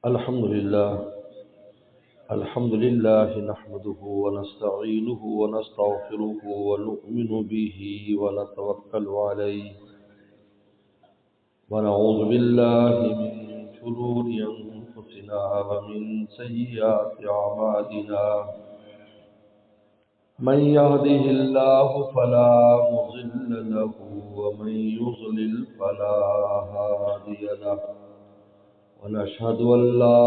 الحمد لله نحمده ونستعينه ونستغفره ونؤمن به ونتوكل عليه ونعوذ بالله من شرور أنفسنا ومن سيئات أعمالنا من يهده الله فلا مضل له ومن يضلل فلا هادي له ونشهد أن لا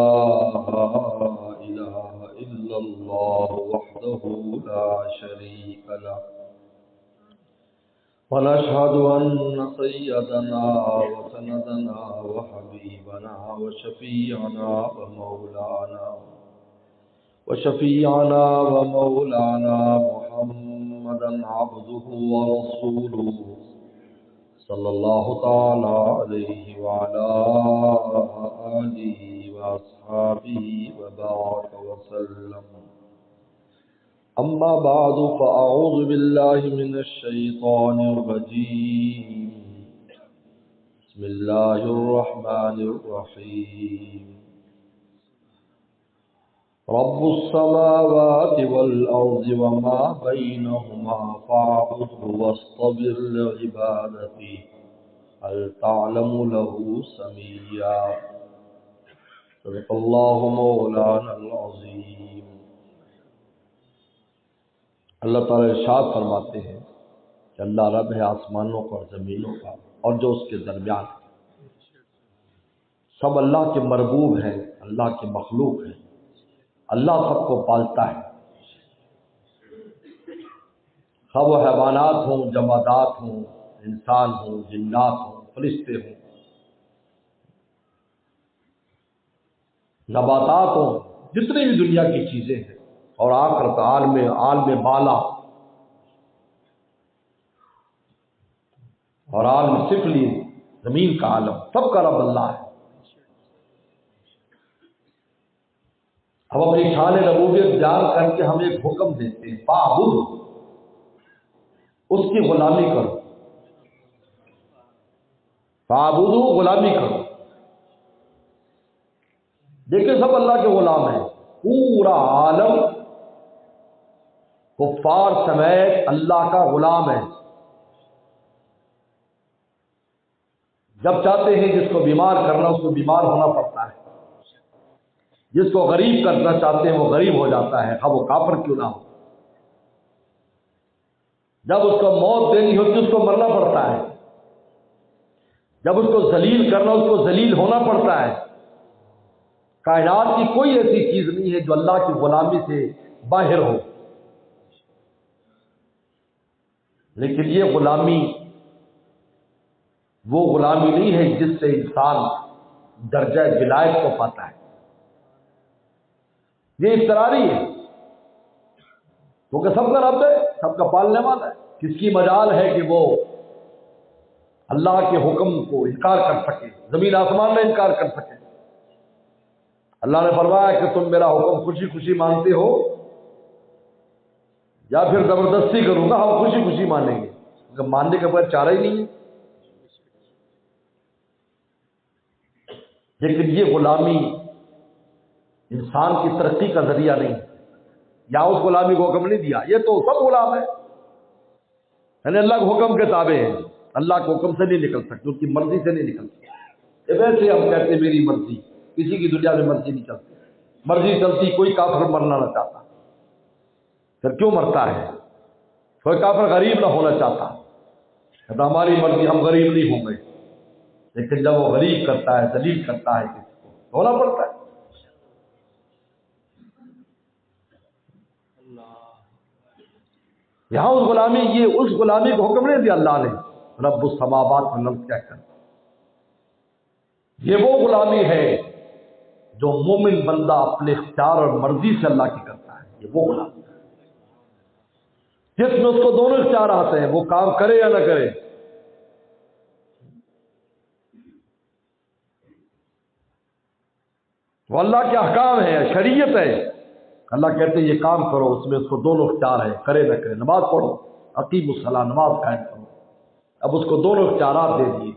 إله إلا الله وحده لا شريك له ونشهد أن سيدنا وسندنا وحبيبنا وشفيعنا محمدا عبده ورسوله صلى الله تعالى عليه وعلى آله وأصحابه وبارك وسلم. أما بعد فأعوذ بالله من الشيطان الرجيم. بسم الله الرحمن الرحيم. رب السماوات والأرض وما بينهما فاعبده واصطبر لعبادته هل تعلم له سميا. صدق الله مولانا العظيم. اللہ تعالیٰ ارشاد فرماتے ہیں کہ اللہ رب ہے آسمانوں کا اور زمینوں کا اور جو اس کے درمیان ہے. سب اللہ کے مربوب ہیں، اللہ کے مخلوق ہیں. اللہ سب کو پالتا ہے، خواہ وہ حیوانات ہوں، جمادات ہوں، انسان ہوں، جنات ہوں، فرشتے ہوں، نباتات ہوں، جتنی بھی دنیا کی چیزیں ہیں، اور آخرت عالم بالا اور عالم سفلی زمین کا عالم، سب کا رب اللہ ہے. اب اپنی شان ربوبیت بیان کر کے ہم ایک حکم دیتے ہیں، فاعبد، اس کی غلامی کرو. فاعبدو، غلامی کرو. دیکھیں سب اللہ کے غلام ہیں. پورا عالم کفار سمیت اللہ کا غلام ہے. جب چاہتے ہیں جس کو بیمار کرنا اس کو بیمار ہونا پڑتا ہے، جس کو غریب کرنا چاہتے ہیں وہ غریب ہو جاتا ہے، اب وہ کافر کیوں نہ ہو. جب اس کو موت دینی ہوتی ہے اس کو مرنا پڑتا ہے، جب اس کو ذلیل کرنا اس کو ذلیل ہونا پڑتا ہے. کائنات کی کوئی ایسی چیز نہیں ہے جو اللہ کی غلامی سے باہر ہو. لیکن یہ غلامی وہ غلامی نہیں ہے جس سے انسان درجہ ولایت کو پاتا ہے. یہ اضطراری ہے، کیونکہ سب کا رب ہے، سب کا پالنے والا ہے. کس کی مجال ہے کہ وہ اللہ کے حکم کو انکار کر سکے، زمین آسمان میں انکار کر سکے. اللہ نے فرمایا کہ تم میرا حکم خوشی خوشی مانتے ہو یا پھر زبردستی کروں گا. ہم خوشی خوشی مانیں گے، کیونکہ ماننے کے بعد چارہ ہی نہیں ہے. لیکن یہ غلامی انسان کی ترقی کا ذریعہ نہیں. یا اس غلامی کو حکم نہیں دیا، یہ تو سب غلام ہے، یعنی اللہ کے حکم کے تابع ہیں. اللہ کے حکم سے نہیں نکل سکتے، اس کی مرضی سے نہیں نکل سکتے. ویسے ہم کہتے ہیں میری مرضی، کسی کی دنیا میں مرضی نہیں چلتی. مرضی چلتی کوئی کافر مرنا نہ چاہتا، پھر کیوں مرتا ہے؟ کوئی کافر غریب نہ ہونا چاہتا، کہتا ہماری مرضی، ہم غریب نہیں ہوں گے. لیکن جب وہ غریب کرتا ہے، ذلیل کرتا ہے، کسی کو ہونا پڑتا ہے. یہاں اس غلامی کو حکم نہیں دیا اللہ نے. رب السماوات والارض کیا کر، یہ وہ غلامی ہے جو مومن بندہ اپنے اختیار اور مرضی سے اللہ کی کرتا ہے. یہ وہ غلامی ہے جس میں اس کو دونوں اختیارات ہیں، وہ کام کرے یا نہ کرے. وہ اللہ کے احکام ہے، شریعت ہے. اللہ کہتے ہیں یہ کام کرو، اس میں اس کو دونوں اختیار ہے، کرے نہ کرے. نماز پڑھو، اقیم الصلاۃ، نماز قائم کرو. اب اس کو دونوں اختیارات دے دیے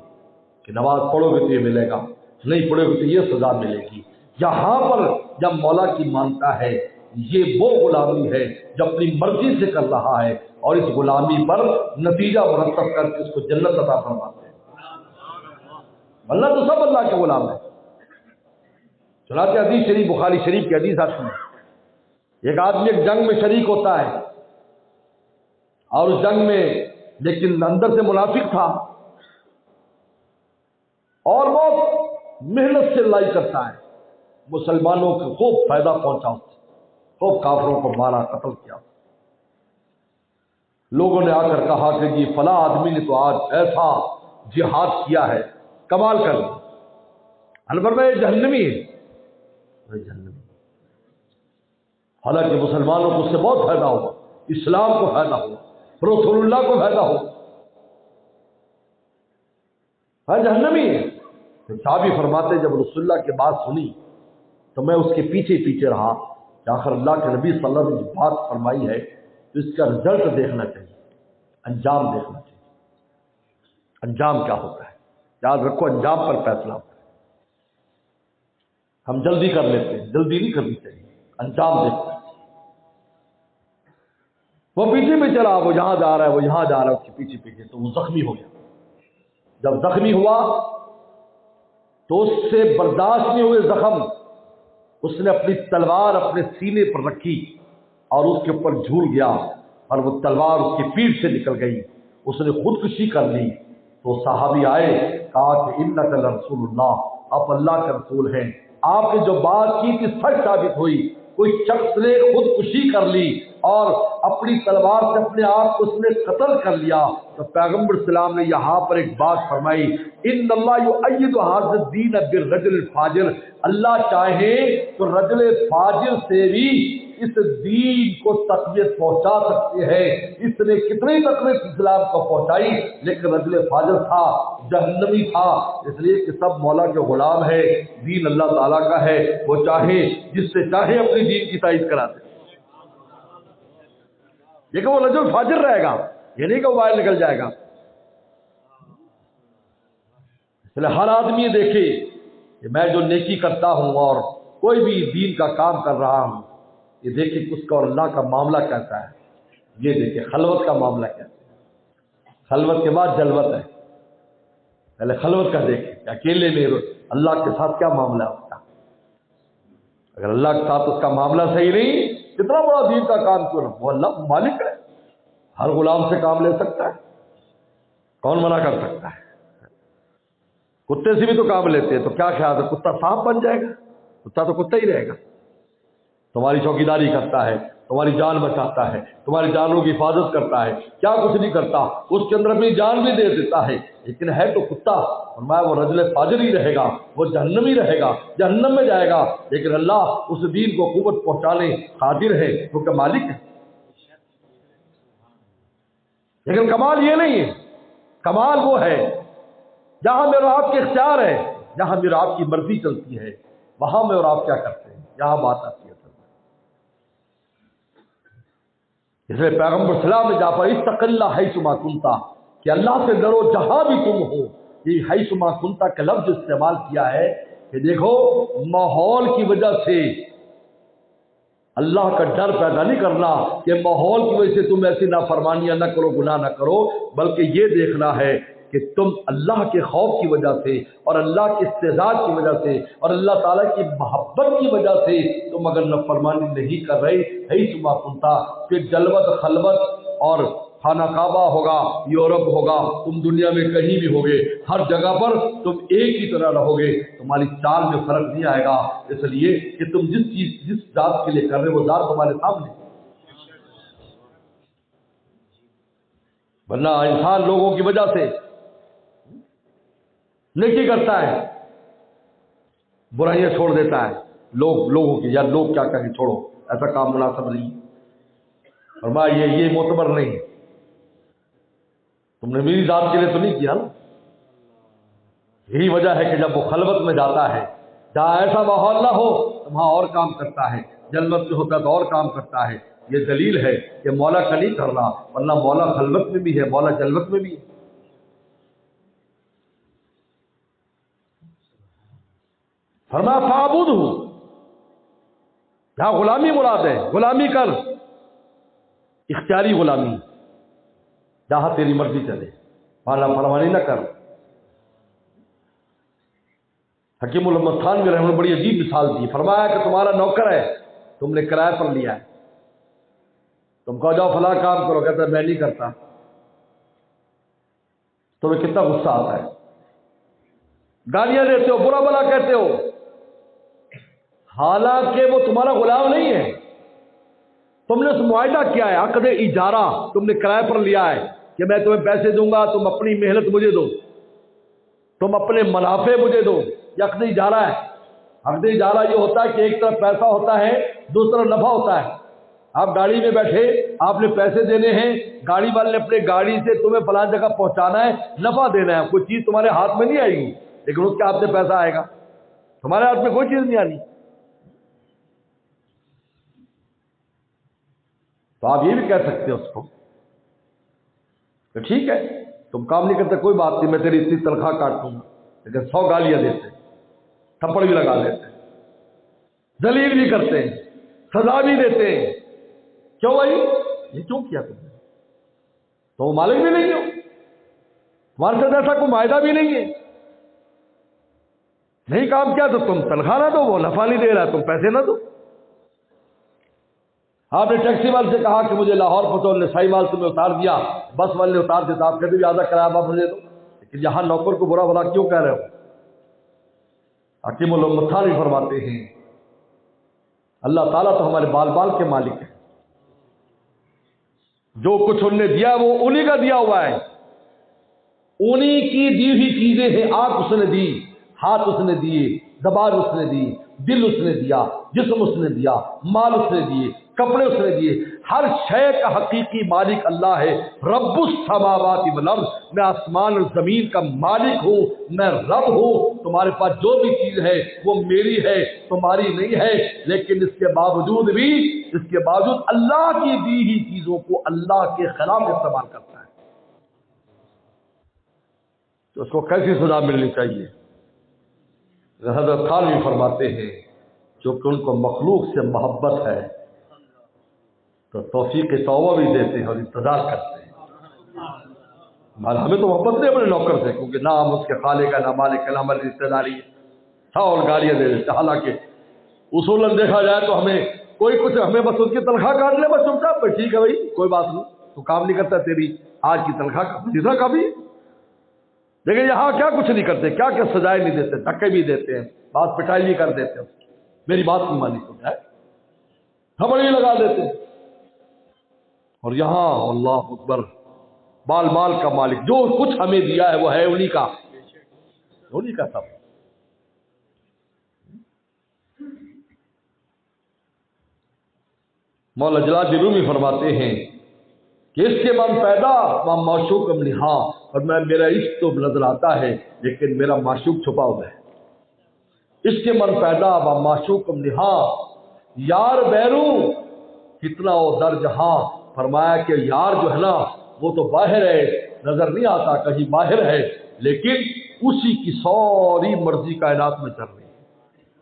کہ نماز پڑھو گے تو یہ ملے گا، نہیں پڑھو گے تو یہ سزا ملے گی. یہاں پر جب مولا کی مانتا ہے یہ وہ غلامی ہے جو اپنی مرضی سے کر رہا ہے اور اس غلامی پر نتیجہ مرتب کر کے اس کو جنت عطا فرماتے ہیں۔ اللہ تو سب اللہ کے غلام ہے۔ چنانچہ حدیث شریف بخاری شریف کی حدیث آتی ہے، ایک آدمی ایک جنگ میں شریک ہوتا ہے اور اس جنگ میں لیکن اندر سے منافق تھا اور بہت محنت سے لڑائی کرتا ہے، مسلمانوں کو خوب فائدہ پہنچا، خوب کافروں کو مارا قتل کیا۔ لوگوں نے آ کر کہا کہ جی فلاں آدمی نے تو آج ایسا جہاد کیا ہے، کمال کر دیا۔ انور میں جہنمی ہے، جہنمی۔ حالانکہ مسلمانوں کو اس سے بہت فائدہ ہوا، اسلام کو فائدہ ہوا، رسول اللہ کو فائدہ ہوا، جہنمی ہے۔ صحابی فرماتے جب رسول اللہ کی بات سنی تو میں اس کے پیچھے پیچھے رہا کہ آخر اللہ کے نبی صلی اللہ علیہ وسلم نے بات فرمائی ہے تو اس کا رزلٹ دیکھنا چاہیے، انجام دیکھنا چاہیے، انجام کیا ہوتا ہے۔ یاد رکھو انجام پر فیصلہ ہوتا ہے۔ ہم جلدی کر لیتے ہیں، جلدی نہیں کرنی چاہیے، انجام دیکھنا چاہیے۔ وہ پیچھے میں چلا، وہ یہاں جا رہا ہے، وہ یہاں جا رہا ہے، اس کے پیچھے پیچھے، تو وہ زخمی ہو گیا۔ جب زخمی ہوا تو اس سے برداشت نہیں ہوئے زخم، اس نے اپنی تلوار اپنے سینے پر رکھی اور اس کے اوپر جھول گیا اور وہ تلوار اس کی پیٹھ سے نکل گئی، اس نے خودکشی کر لی۔ تو صحابی آئے، کہا کہ انک لرسول اللہ، آپ اللہ کے رسول ہیں، آپ نے جو بات کی تھی سچ ثابت ہوئی۔ کوئی شخص نے خودکشی کر لی اور اپنی تلوار سے اپنے آپ کو اس نے قتل کر لیا، تو پیغمبر السلام نے یہاں پر ایک بات فرمائی، ان اللہ یؤید ھذا الدین بالرجل الفاجر، اللہ چاہے تو رجل فاجر سے بھی اس دین کو تقویت پہنچا سکتے ہیں۔ اس نے کتنی تقویت اسلام کو پہنچائی، لیکن رجل فاجر تھا، جہنمی تھا، اس لیے کہ سب مولا کے غلام ہے، دین اللہ تعالیٰ کا ہے، وہ چاہے جس سے چاہے اپنی دین کی تائید کرا دے، لیکن وہ رجل فاجر رہے گا، یہ نہیں کہ وہ باہر نکل جائے گا۔ اس لیے ہر آدمی دیکھے کہ میں جو نیکی کرتا ہوں اور کوئی بھی دین کا کام کر رہا ہوں، یہ دیکھیں کہ اس کا اور اللہ کا معاملہ کیسا ہے، یہ دیکھیں خلوت کا معاملہ کیسا ہے، خلوت کے بعد جلوت ہے، پہلے خلوت کا دیکھیں کہ اکیلے میں اللہ کے ساتھ کیا معاملہ ہوتا ہے۔ اگر اللہ کے ساتھ اس کا معاملہ صحیح نہیں، کتنا بڑا دین کا کام کیوں نہ، وہ اللہ مالک ہے، ہر غلام سے کام لے سکتا ہے، کون منع کر سکتا ہے؟ کتے سے بھی تو کام لیتے ہیں، تو کیا خیال ہے کتا سانپ بن جائے گا؟ کتا تو کتا ہی رہے گا، تمہاری چوکیداری کرتا ہے، تمہاری جان بچاتا ہے، تمہاری جانوں کی حفاظت کرتا ہے، کیا کچھ نہیں کرتا، اس کے اندر اپنی جان بھی دے دیتا ہے، لیکن ہے تو کتا۔ فرمایا وہ رجل فاجر ہی رہے گا، وہ جہنمی رہے گا، جہنم میں جائے گا، لیکن اللہ اس دین کو قوت پہنچانے قادر ہے کیونکہ مالک ہے۔ لیکن کمال یہ نہیں ہے، کمال وہ ہے جہاں میرا آپ کے اختیار ہے، جہاں میرا آپ کی مرضی چلتی ہے، وہاں میں اور آپ کیا کرتے ہیں، یہاں بات آتی ہے۔ اس لیے پیغمبر السلام نے جہاں پر اتق اللہ حیث ما کنتا، کہ اللہ سے ڈرو جہاں بھی تم ہو، یہ حیث ما کنتا کا لفظ استعمال کیا ہے کہ دیکھو ماحول کی وجہ سے اللہ کا ڈر پیدا نہیں کرنا کہ ماحول کی وجہ سے تم ایسی نافرمانیاں نہ کرو، گناہ نہ کرو، بلکہ یہ دیکھنا ہے کہ تم اللہ کے خوف کی وجہ سے اور اللہ کے استعداد کی وجہ سے اور اللہ تعالیٰ کی محبت کی وجہ سے تم اگر نافرمانی نہیں کر رہے، حیث ما کنتا، کہ جلوت خلوت اور خانہ کعبہ ہوگا، یورپ ہوگا، تم دنیا میں کہیں بھی ہوگے، ہر جگہ پر تم ایک ہی طرح رہو گے، تمہاری چال میں فرق نہیں آئے گا، اس لیے کہ تم جس ذات کے لیے کر رہے وہ ذات تمہارے سامنے۔ ورنہ انسان لوگوں کی وجہ سے نیکی کرتا ہے، برائیاں چھوڑ دیتا ہے، لوگوں کی، یا لوگ کیا کہیں چھوڑو، ایسا کام مناسب نہیں، اور یہ معتبر نہیں، تم نے میری ذات کے لیے تو نہیں کیا نا۔ یہی وجہ ہے کہ جب وہ خلوت میں جاتا ہے، جہاں ایسا ماحول نہ ہو وہاں اور کام کرتا ہے، جلوت میں ہوتا ہے تو اور کام کرتا ہے۔ یہ دلیل ہے کہ مولا کا نہیں کر رہا، ورنہ مولا خلوت میں بھی ہے، مولا جلوت میں بھی ہے۔ فرمایا فاعبدہ، یہاں غلامی مراد ہے، غلامی کر، اختیاری غلامی، جہاں تیری مرضی چلے، مالا فرمانی نہ کر۔ حکیم الامت خان کے رحمہ نے بڑی عجیب مثال دی، فرمایا کہ تمہارا نوکر ہے، تم نے کرایہ پر لیا ہے، تم کہو جاؤ فلاں کام کرو، کہتا ہے میں نہیں کرتا، تمہیں کتنا غصہ آتا ہے، گالیاں دیتے ہو، برا بھلا کہتے ہو، حالانکہ وہ تمہارا غلام نہیں ہے، تم نے اس معاہدہ کیا ہے، عقد اجارہ تم نے کرائے پر لیا ہے کہ میں تمہیں پیسے دوں گا، تم اپنی محنت مجھے دو، تم اپنے منافع مجھے دو، یہ عقد اجارہ ہے۔ عقد اجارہ یہ ہوتا ہے کہ ایک طرف پیسہ ہوتا ہے، دوسرا نفع ہوتا ہے۔ آپ گاڑی میں بیٹھے، آپ نے پیسے دینے ہیں، گاڑی والے نے اپنے گاڑی سے تمہیں فلاں جگہ پہنچانا ہے، نفع دینا ہے، کوئی چیز تمہارے ہاتھ میں نہیں آئے گی، لیکن اس کے ہاتھ میں پیسہ آئے گا، تمہارے ہاتھ میں کوئی چیز نہیں آنی۔ تو آپ یہ بھی کہہ سکتے ہو اس کو کہ ٹھیک ہے تم کام نہیں کرتے، کوئی بات نہیں، میں تیری اتنی تنخواہ کاٹوں گا، لیکن 100 گالیاں دیتے، تھپڑ بھی لگا دیتے، ذلیل بھی کرتے ہیں، سزا بھی دیتے ہیں۔ کیوں بھائی؟ یہ کیوں کیا تم نے؟ تو وہ مالک بھی نہیں ہو، تمہارے ساتھ ایسا کوئی معاہدہ بھی نہیں ہے، نہیں کام کیا تو تم تنخواہ نہ دو، وہ نفع نہیں دے رہا تم پیسے نہ دو۔ آپ نے ٹیکسی والے سے کہا کہ مجھے لاہور پہنچو، نسائی مال تمہیں اتار دیا، بس والے نے اتار دیا، آپ کہتے بھی آدھا کرایہ واپس دے دو، لیکن یہاں نوکر کو برا بھلا کیوں کہہ رہے ہو؟ حکیم الامت خان بھی فرماتے ہیں اللہ تعالیٰ تو ہمارے بال بال کے مالک ہیں، جو کچھ انہوں نے دیا وہ انہی کا دیا ہوا ہے، انہی کی دی ہوئی چیزیں ہیں، آنکھ اس نے دی، ہاتھ اس نے دیے، زبان اس نے دی، دل اس نے دیا، جسم اس نے دیا، مال اس نے دیے، کپڑے اس نے دیے، ہر شے کا حقیقی مالک اللہ ہے۔ رب السماوات والارض، میں آسمان اور زمین کا مالک ہوں، میں رب ہوں، تمہارے پاس جو بھی چیز ہے وہ میری ہے، تمہاری نہیں ہے، لیکن اس کے باوجود اللہ کی دی ہوئی چیزوں کو اللہ کے خلاف استعمال کرتا ہے، تو اس کو کیسی سزا ملنی چاہیے؟ حضرت خان بھی فرماتے ہیں چونکہ ان کو مخلوق سے محبت ہے تو توفیق توبہ بھی دیتے ہیں اور انتظار کرتے ہیں۔ ہمیں تو محبت نہیں اپنے نوکر سے، کیونکہ نہ ہم اس کے خالق ہے، نہ مالک ہے، نہ ہماری رشتے داری ہے، اور گالیاں دے دیتے۔ حالانکہ اصولاً دیکھا جائے تو ہمیں کوئی کچھ، ہمیں بس اس کی تنخواہ کاٹ لے، بس چپ چاپ، ٹھیک ہے بھائی کوئی بات نہیں، تو کام نہیں کرتا، تیری آج کی تنخواہ جتنا کا بھی، لیکن یہاں کیا کچھ نہیں کرتے، کیا کیا سزائیں نہیں دیتے، دھکے بھی دیتے ہیں، بات پٹائی بھی کر دیتے ہیں، میری بات نہیں مانی تو ہے، تھپڑ بھی لگا دیتے ہیں۔ اور یہاں اللہ اکبر، بال مال کا مالک، جو کچھ ہمیں دیا ہے وہ ہے انہی کا، انہی کا سب۔ مولا جلال رومی فرماتے ہیں کہ اس کے من پیدا و معشوق نہا، اور میرا عشق تو نظر آتا ہے لیکن میرا معشوق چھپا ہوا ہے۔ اس کے من پیدا و معشوق نہا، یار بیرو کتنا وہ در جہاں، فرمایا کہ یار جو ہے نا وہ تو باہر ہے، نظر نہیں آتا، کہیں باہر ہے، لیکن اسی کی ساری مرضی کائنات میں چل رہی ہے،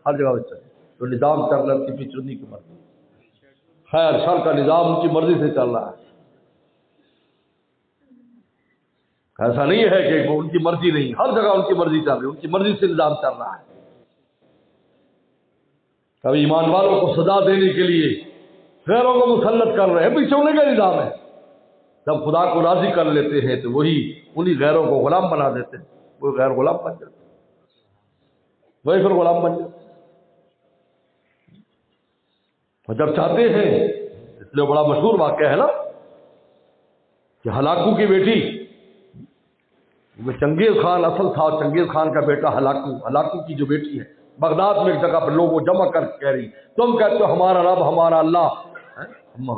ہر جگہ میں چل رہی ہے، جو نظام چل رہا ہے اس کی چنی کی مرضی، خیر شر کا نظام ان کی مرضی سے چل رہا ہے، ایسا نہیں ہے کہ ان کی مرضی نہیں، ہر جگہ ان کی مرضی چل رہی ہے، ان کی مرضی سے نظام چل رہا ہے۔ کبھی ایمان والوں کو سزا دینے کے لیے غیروں کو مسلط کر رہے ہیں، پیچھے انہیں کا نظام ہے، جب خدا کو راضی کر لیتے ہیں تو وہی انہی غیروں کو غلام بنا دیتے ہیں، وہ غیر غلام بن جاتے ہیں، وہی پھر غلام بن جاتے ہیں، اور جب چاہتے ہیں، اس لیے بڑا مشہور واقعہ ہے نا کہ ہلاکو کی بیٹی، چنگیز خان اصل تھا، چنگیز خان کا بیٹا ہلاکو کی جو بیٹی ہے، بغداد میں ایک جگہ پر لوگوں جمع کر کے کہہ رہی، تم کہتے ہو ہمارا رب ہمارا اللہ،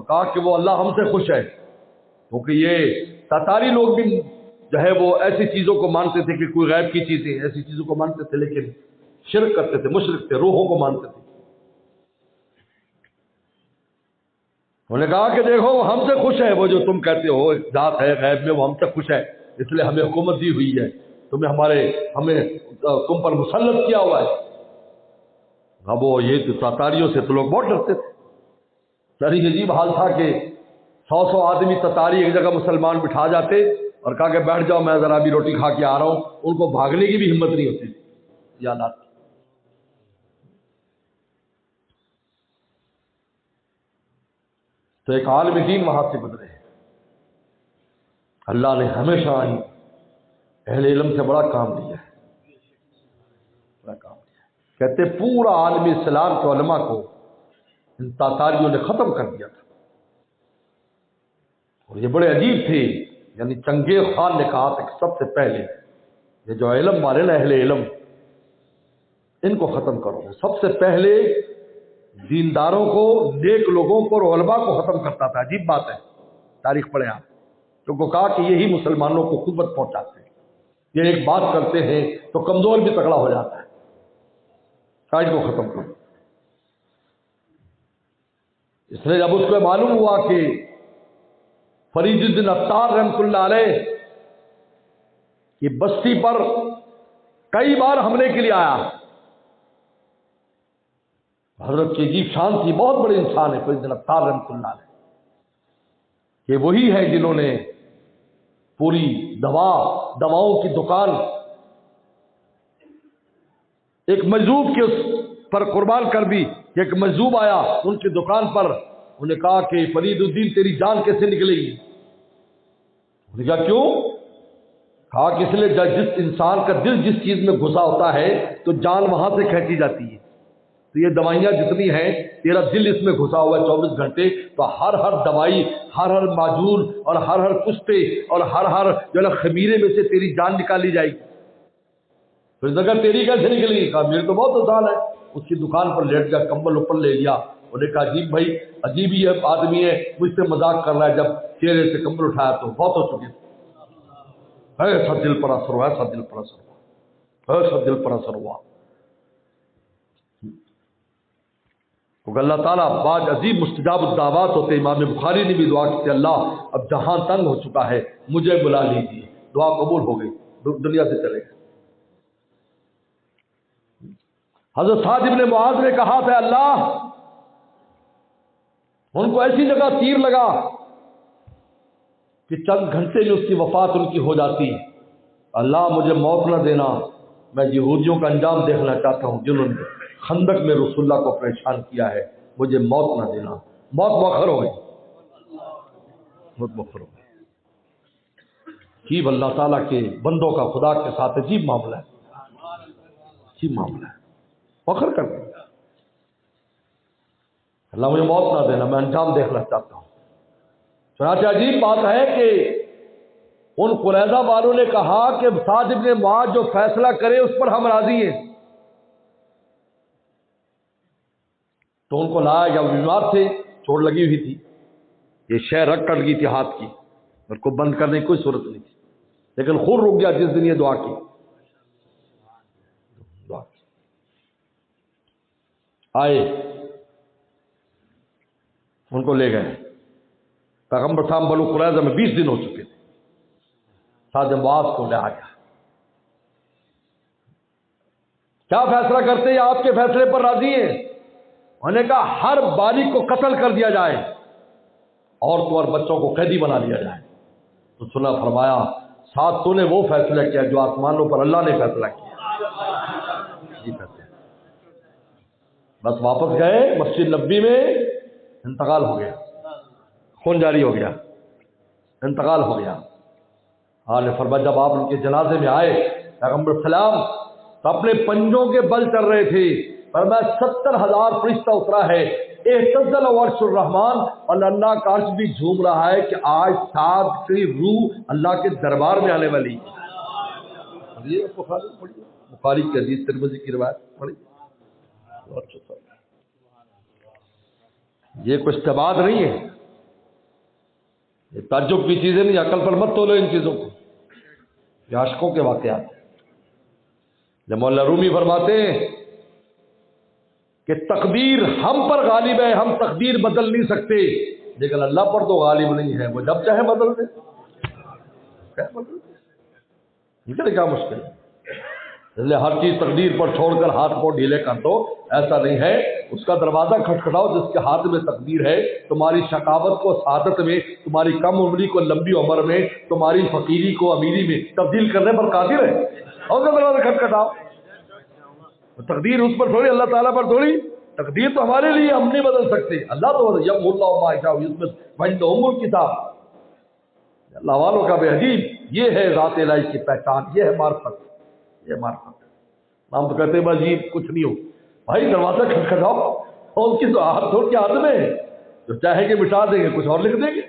کہا کہ وہ اللہ ہم سے خوش ہے، کیونکہ یہ تاتاری لوگ بھی جو ہے وہ ایسی چیزوں کو مانتے تھے کہ کوئی غیب کی چیزیں، ایسی چیزوں کو مانتے تھے، لیکن شرک کرتے تھے، مشرک تھے، روحوں کو مانتے تھے۔ انہوں نے کہا کہ دیکھو وہ ہم سے خوش ہے، وہ جو تم کہتے ہو ذات ہے غیب میں، وہ ہم سے خوش ہے، اس لیے ہمیں حکومت دی ہوئی ہے، ہمیں تم پر مسلط کیا ہوا ہے۔ اب وہ یہ تاتاریوں سے تو لوگ بہت ڈرتے تھے. سر یہ عجیب حال تھا کہ 100 آدمی تتاری ایک جگہ مسلمان بٹھا جاتے اور کہا کہ بیٹھ جاؤ میں ذرا بھی روٹی کھا کے آ رہا ہوں. ان کو بھاگنے کی بھی ہمت نہیں ہوتی تھی. یہ حالات تو ایک عالم دین وہاں سے گزرے. اللہ نے ہمیشہ ہی اہل علم سے بڑا کام لیا ہے، بڑا کام لیا ہے. کہتے پورا عالم اسلام کے علماء کو ان تاتاریوں نے ختم کر دیا تھا. اور یہ بڑے عجیب تھے. یعنی چنگیز خان نے کہا تھا کہ سب سے پہلے یہ جو علم والے نا اہل علم ان کو ختم کرو. سب سے پہلے دینداروں کو، نیک لوگوں کو اور علماء کو ختم کرتا تھا. عجیب بات ہے، تاریخ پڑھیں آپ. تو کو کہا کہ یہی مسلمانوں کو قوت پہنچاتے ہیں. یہ ایک بات کرتے ہیں تو کمزور بھی تکڑا ہو جاتا ہے. سائڈ کو ختم کرو. اس لیے جب اس کو معلوم ہوا کہ فرید الدین عطار رحمۃ اللہ علیہ کی بستی پر کئی بار حملے کے لیے آیا. حضرت کی عجیب شان تھی، بہت بڑے انسان ہے فرید الدین عطار رحمۃ اللہ علیہ. کہ وہی ہے جنہوں نے پوری دواؤں کی دکان ایک مجذوب کے اس پر قربان کر دی. کہ ایک مجذوب آیا ان کی دکان پر، انہیں کہا کہ فرید الدین تیری جان کیسے نکلے گی؟ انہوں نے کہا کیوں؟ کہا کہ اس لیے جس انسان کا دل جس چیز میں گھسا ہوتا ہے تو جان وہاں سے کھینچی جاتی ہے. تو یہ دوائیاں جتنی ہیں تیرا دل اس میں گھسا ہوا ہے 24 گھنٹے، تو ہر دوائی، ہر معجون اور ہر کشتے اور ہر جو ہے خمیرے میں سے تیری جان نکالی جائے گی. پھر اگر تیری کیسے نکلے گی؟ کہا میرے تو بہت آسان ہے. اس کی دکان پر لیٹ گیا، کمبل اوپر لے لیا. انہوں نے کہا عجیب بھائی، عجیب ہی آدمی ہے، مجھ سے مذاق کر رہا ہے. جب چہرے سے کمبل اٹھایا تو بہت ہو چکے تھے. ایسا دل پر اثر ہوا، ایسا دل پر اثر ہوا، ایسا دل پر اثر ہوا. تو اللہ تعالیٰ بعض عظیم مستجاب الدعوات ہوتے. امام بخاری نے بھی دعا کی تھی، اللہ اب جہاں تنگ ہو چکا ہے مجھے بلا لیجیے. دعا قبول ہو گئی، دنیا سے چلے گئے. حضرت سعد بن معاذ نے کہا تھا اللہ ان کو ایسی جگہ تیر لگا کہ چند گھنٹے میں اس کی وفات ان کی ہو جاتی. اللہ مجھے موت نہ دینا، میں یہودیوں کا انجام دیکھنا چاہتا ہوں جنہوں نے خندق میں رسول اللہ کو پریشان کیا ہے. مجھے موت نہ دینا. موت مؤخر ہو گئی، موت مؤخر ہو گئی. عجیب اللہ تعالیٰ کے بندوں کا خدا کے ساتھ عجیب معاملہ ہے، عجیب معاملہ ہے. فخر کر دیا اللہ مجھے موت نہ دینا، میں انجام دیکھنا چاہتا ہوں. چنانچہ عجیب بات ہے کہ ان قریظہ والوں نے کہا کہ سعد بن معاذ جو فیصلہ کرے اس پر ہم راضی ہیں. تو ان کو لایا گیا. بیمار تھے، چوٹ لگی ہوئی تھی، یہ شے رگ کٹ گئی تھی ہاتھ کی، اور کو بند کرنے کی کوئی صورت نہیں تھی. لیکن خون رک گیا جس دن یہ دعا کی. آئے ان کو لے گئے. پیغمبر صاحب بنو قریظہ میں 20 دن ہو چکے تھے. سعد معاذ کو لے آ گیا. کیا فیصلہ کرتے ہیں؟ آپ کے فیصلے پر راضی ہیں؟ انہوں نے کہا ہر باریک کو قتل کر دیا جائے، عورتوں اور بچوں کو قیدی بنا لیا جائے. تو سنا فرمایا ساتھ تو نے وہ فیصلہ کیا جو آسمانوں پر اللہ نے فیصلہ کیا. بس واپس گئے مسجد نبی میں، انتقال ہو گیا، خون جاری ہو گیا، انتقال ہو گیا. حال فرمایا جب آپ ان کے جنازے میں آئے پیغمبر سلام تو اپنے پنجوں کے بل چل رہے تھے. فرمایا 70,000 فرشتہ اترا ہے. اہتزل عرش الرحمان، اور اللہ کا عرش بھی جھوم رہا ہے کہ آج سعد کی روح اللہ کے دربار میں آنے والی. یہ بخاری کی حدیث، ترمذی کی روایت پڑھی. یہ کوئی استباد نہیں ہے، یہ تعجب کی چیزیں نہیں. عقل پر مت تولو ان چیزوں کو، یہ عاشقوں کے واقعات ہیں. جب مولانا رومی فرماتے ہیں کہ تقدیر ہم پر غالب ہے، ہم تقدیر بدل نہیں سکتے، لیکن اللہ پر تو غالب نہیں ہے، وہ جب چاہے بدل دے. کیا بدل دے؟ کیا مشکل ہے؟ اس لیے ہر چیز تقدیر پر چھوڑ کر ہاتھ کو ڈھیلے کر دو، ایسا نہیں ہے۔ اس کا دروازہ کھٹکھٹاؤ جس کے ہاتھ میں تقدیر ہے، تمہاری شقاوت کو سعادت میں، تمہاری کم عمری کو لمبی عمر میں، تمہاری فقیری کو امیری میں تبدیل کرنے پر قادر ہے، اور کا دروازہ کھٹکھٹاؤ۔ تقدیر اس پر تھوڑی، اللہ تعالیٰ پر تھوڑی، تقدیر تو ہمارے لیے ہم نہیں بدل سکتے، اللہ تو یم اللہ ما یشاء یثبت وعنده ام الکتاب۔ اللہ والوں کا بے عجیب، یہ ہے ذات الہی کی پہچان، یہ ہے معرفت، یہ معرفت۔ ہم تو کہتے ہیں بس جی کچھ نہیں ہو، بھائی دروازہ کھٹکھٹاؤ، اور اس کی تو ہاتھ دھو کے ہاتھ میں ہے، جو چاہے کہ مٹا دیں گے، کچھ اور لکھ دیں گے۔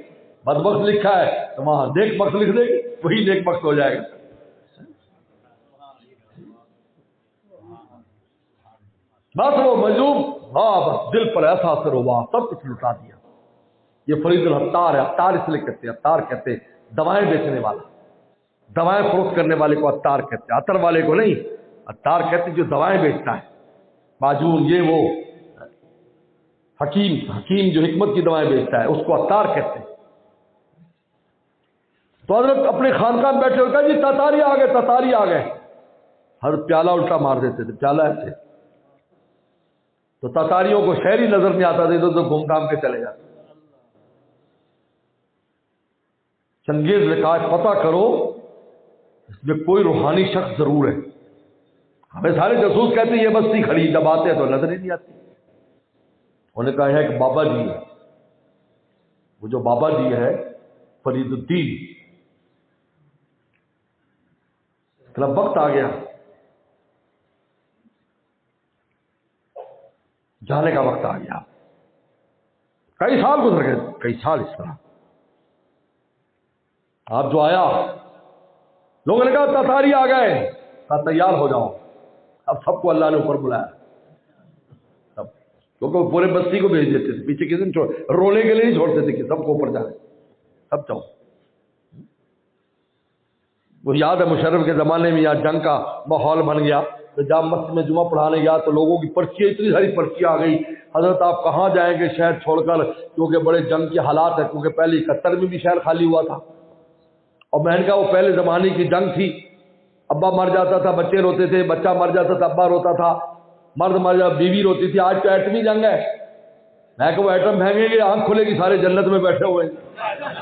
بدبخت لکھا ہے تو وہاں نیک بخت لکھ دیں گے، وہی نیک بخت ہو جائے گا۔ بس وہ مجذوب، ہاں بس دل پر ایسا اثر ہوا، سب کچھ لٹا دیا۔ یہ فرید العطار ہے، عطار اس لیے کہتے ہیں، عطار کہتے ہیں دوائیں بیچنے والا، دوائیں فروخت کرنے والے کو عطار کہتے ہیں، عطر والے کو نہیں، عطار کہتے ہیں جو دوائیں بیچتا ہے، معجون یہ وہ، حکیم جو حکمت کی دوائیں بیچتا ہے اس کو عطار کہتے ہیں۔ تو حضرت اپنے خانقاہ میں بیٹھے ہوئے جی تاتاری آ گئے، تاتاری آ گئے، ہر پیالہ الٹا مار دیتے تھے، پیالہ ایسے، تو تاتاریوں کو شہری نظر نہیں آتا تھا، ادھر گھوم گھام کے چلے جاتے۔ چنگیز نے کہا پتہ کرو اس میں کوئی روحانی شخص ضرور ہے۔ ہمیں سارے جاسوس کہتے ہیں یہ بستی کھڑی، جب آتے ہیں تو نظر ہی نہیں آتی۔ انہوں نے کہا ہے کہ بابا جی ہے، وہ جو بابا جی ہے فرید الدین، اب وقت آ گیا، جانے کا وقت آ گیا۔ کئی سال گزر گئے، کئی سال اس طرح۔ آپ جو آیا، لوگوں نے کہا تاتاری آ گئے، کہا تیار ہو جاؤ، اب سب کو اللہ نے اوپر بلایا، سب، کیونکہ پورے بستی کو بھیج دیتے تھے، پیچھے کسی نے رونے کے لیے نہیں چھوڑتے تھے کہ سب کو اوپر جائے، سب جاؤ۔ وہ یاد ہے مشرف کے زمانے میں یہاں جنگ کا ماحول بن گیا، تو جب مسجد میں جمعہ پڑھانے گیا تو لوگوں کی پرچیاں، اتنی ساری پرچیاں آ گئی، حضرت آپ کہاں جائیں گے شہر چھوڑ کر، کیونکہ بڑے جنگ کے حالات ہیں، کیونکہ پہلے 71 میں بھی شہر خالی ہوا تھا، اور میں نے کہا وہ پہلے زمانے کی جنگ تھی، ابا مر جاتا تھا بچے روتے تھے، بچہ مر جاتا تھا ابا روتا تھا، مرد مر جاتا بیوی روتی تھی۔ آج تو ایٹمی جنگ ہے، میں کہ وہ ایٹم پھینگیں گے آنکھ کھلے گی، سارے جنت میں بیٹھے ہوئے ہیں،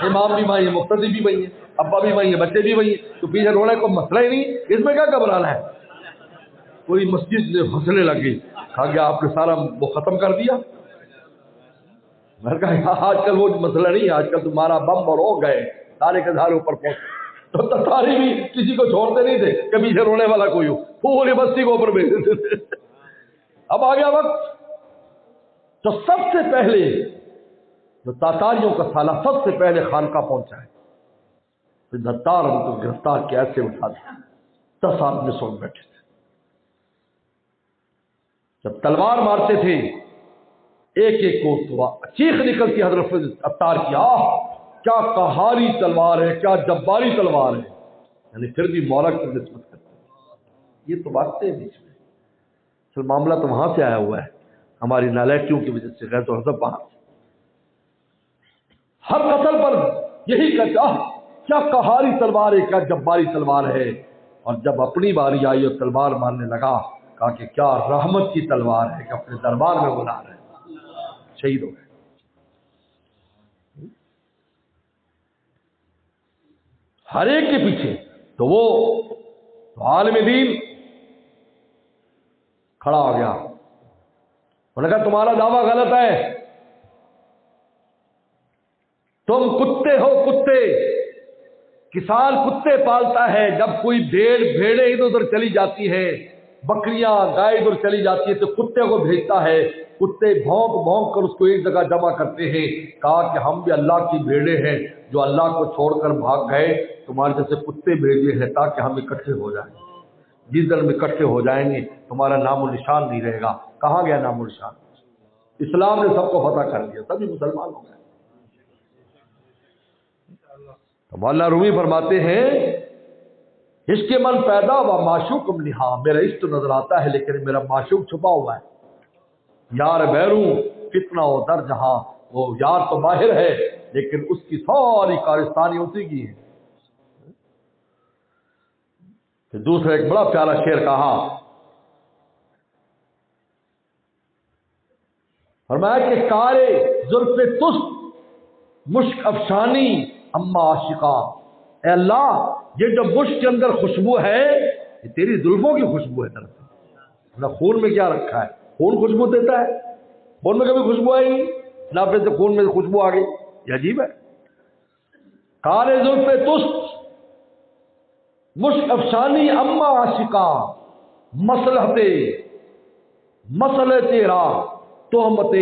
امام بھی وہیں ہے، مقتدی بھی وہیں ہے، ابا بھی وہیں ہے، بچے بھی وہیں ہیں، تو پیچھے رونے کو مسئلہ ہی نہیں، اس میں کیا گھبرانا ہے۔ کوئی مسجد ہنسنے لگی، کہا گیا آپ نے سارا وہ ختم کر دیا۔ میں نے کہا آج کل وہ مسئلہ نہیں ہے، آج کل تمہارا بم اور ہو گئے، سارے کے سارے اوپر پہنچ، تو تتاری بھی کسی کو چھوڑتے نہیں تھے کہ پیچھے رونے والا کوئی ہو، پوری بستی کو اوپر بھیج دیتے تھے۔ اب آ گیا وقت، تو سب سے پہلے جو تاتاریوں کا سالہ سب سے پہلے خانقاہ پہنچا ہے، ستار ہم تو گرفتار کے ایسے اٹھا دیا، 10 آدمی سو بیٹھے تھے، جب تلوار مارتے تھے ایک ایک کو تو چیخ نکلتی حضرت عطار کی، کیا قہاری تلوار ہے، کیا جباری تلوار ہے، یعنی پھر بھی مولا کی نسبت کرتے ہیں۔ یہ تو باتیں ہیں بیچ میں، اصل معاملہ تو وہاں سے آیا ہوا ہے، ہماری نالائکیوں کی وجہ سے، غیر و حسب وہاں سے۔ ہر قتل پر یہی کہتا کیا قہاری تلوار ہے، کیا جباری تلوار ہے، اور جب اپنی باری آئی اور تلوار مارنے لگا، کہا کہ کیا رحمت کی تلوار ہے کہ اپنے دربار میں بلا رہے ہیں، شہید ہو گئے۔ ہر ایک کے پیچھے تو وہ تو عالم دین کھڑا ہو گیا، انہوں نے کہا تمہارا دعویٰ غلط ہے، تم کتے ہو، کتے، کسان کتے پالتا ہے، جب کوئی بھیڑیں ادھر ادھر چلی جاتی ہے، بکریاں گائے ادھر چلی جاتی ہے تو کتے کو بھیجتا ہے، کتے بھونک بھونک کر اس کو ایک جگہ جمع کرتے ہیں۔ کہا کہ ہم بھی اللہ کی بھیڑیں ہیں جو اللہ کو چھوڑ کر بھاگ گئے، تمہارے جیسے کتے بھیجے ہیں تاکہ ہم اکٹھے ہو جائیں، جس دن ہم اکٹھے ہو جائیں گے تمہارا نام و نشان نہیں رہے گا۔ کہاں گیا نام و نشان؟ اسلام نے سب کو فتح کر دیا، سبھی مسلمان ہو گئے۔ تو مولانا رومی فرماتے ہیں عشق من پیدا و معشوق نہا، میرا عشق تو نظر آتا ہے لیکن میرا معشوق چھپا ہوا ہے، یار بیروں فتنہ و در جہاں، وہ یار تو باہر ہے لیکن اس کی ساری کارستانی اسی کی ہے۔ پھر دوسرا ایک بڑا پیارا شعر کہا، فرمایا کہ کارے زلف تست مشک افشانی اما عاشقاں، اے اللہ یہ جو مشک کے اندر خوشبو ہے یہ تیری زلفوں کی خوشبو ہے طرف، نہ خون میں کیا رکھا ہے، خون خوشبو دیتا ہے، خون میں کبھی خوشبو آئے گی نہ، پھر سے خون میں خوشبو آ گئی، یہ عجیب ہے۔ کارے زلف تست مشک افشانی اما عاشقاں، مسئلہ تیرا تہمت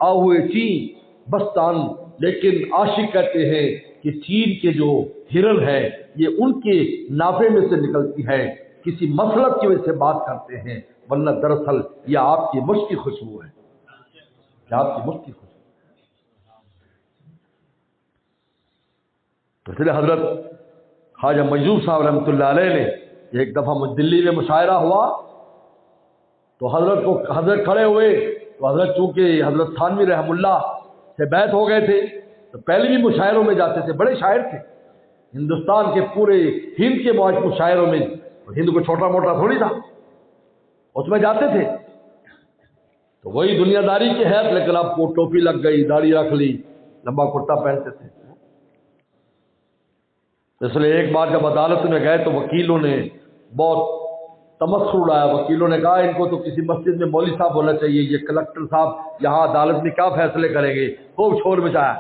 آہوئے چین بستان، لیکن عاشق کہتے ہیں کہ چین کے جو ہرن ہے یہ ان کے نافے میں سے نکلتی ہے، کسی مسلط کی وجہ سے بات کرتے ہیں، ورنہ دراصل یہ آپ کی مشک کی خوشبو ہے، یہ آپ کی مشک کی خوشبو۔ تو اس لیے حضرت خواجہ مجذوب صاحب رحمۃ اللہ علیہ نے ایک دفعہ دلی میں مشاعرہ ہوا تو حضرت کھڑے ہوئے، تو حضرت چونکہ حضرت تھانوی رحم اللہ سے بیعت ہو گئے تھے تو پہلے بھی مشاعروں میں جاتے تھے، بڑے شاعر تھے، ہندوستان کے پورے ہند کے مشاعروں میں، ہند کو چھوٹا موٹا تھوڑی تھا، اس میں جاتے تھے، تو وہی دنیا داری کے حیث، لیکن اب کو ٹوپی لگ گئی، داڑھی رکھ لی، لمبا کرتا پہنتے تھے۔ اس لیے ایک بار جب عدالت میں گئے تو وکیلوں نے بہت تمسخر اڑایا، وکیلوں نے کہا ان کو تو کسی مسجد میں مولوی صاحب ہونا چاہیے، یہ کلکٹر صاحب یہاں عدالت میں کیا فیصلے کریں گے، خوب شور مچایا،